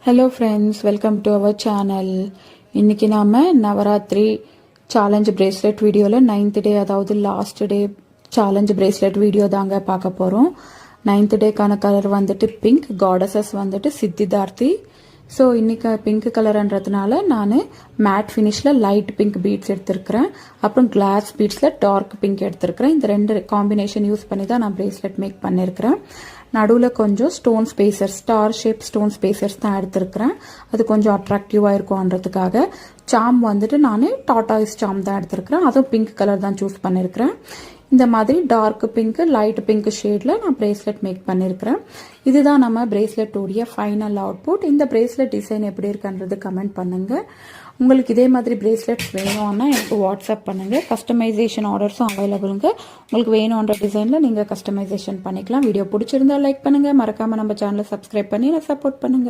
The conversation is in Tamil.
Hello friends, welcome to our channel. இன்றைக்கி நாம் நவராத்திரி சேலஞ்ச் பிரேஸ்லெட் வீடியோவில் 9th டே, அதாவது last day challenge bracelet video தாங்க பார்க்க போகிறோம். 9th டேக்கான கலர் வந்துட்டு பிங்க், காடஸஸ் வந்துட்டு சித்திதார்த்தி. ஸோ இன்றைக்கி பிங்க் கலர்ன்றதுனால நான் மேட் ஃபினிஷில் லைட் பிங்க் பீட்ஸ் எடுத்திருக்கிறேன். அப்புறம் கிளாஸ் பீட்ஸில் டார்க் பிங்க் எடுத்திருக்கிறேன். இந்த ரெண்டு காம்பினேஷன் யூஸ் பண்ணி தான் நான் பிரேஸ்லெட் மேக் பண்ணியிருக்கிறேன். நடுவில் கொஞ்சம் ஸ்டோன் ஸ்பேசர்ஸ், ஸ்டார் ஷேப் ஸ்டோன் ஸ்பேசர்ஸ் தான் எடுத்திருக்கிறேன். அது கொஞ்சம் அட்ராக்டிவாக இருக்கும்ன்றதுக்காக. சாம் வந்துட்டு நான் டாட்டாய்ஸ் சாம் தான் எடுத்திருக்கிறேன். அதுவும் பிங்க் கலர் தான் சூஸ் பண்ணியிருக்கிறேன். இந்த மாதிரி டார்க் பிங்க், லைட் பிங்க் ஷேடில் நான் பிரேஸ்லெட் மேக் பண்ணியிருக்கிறேன். இதுதான் நம்ம பிரேஸ்லெட்டோடைய ஃபைனல் அவுட்புட். இந்த பிரேஸ்லெட் டிசைன் எப்படி இருக்குன்றது கமெண்ட் பண்ணுங்கள். உங்களுக்கு இதே மாதிரி பிரேஸ்லெட்ஸ் வேணும்னா எனக்கு வாட்ஸ்அப் பண்ணுங்கள். கஸ்டமைசேஷன் ஆர்டர்ஸும் அவைலபிளுங்க. உங்களுக்கு வேணுன்ற டிசைனில் நீங்கள் கஸ்டமைசேஷன் பண்ணிக்கலாம். வீடியோ பிடிச்சிருந்தா லைக் பண்ணுங்கள். மறக்காமல் நம்ம சேனலை சப்ஸ்கிரைப் பண்ணி சப்போர்ட் பண்ணுங்கள்.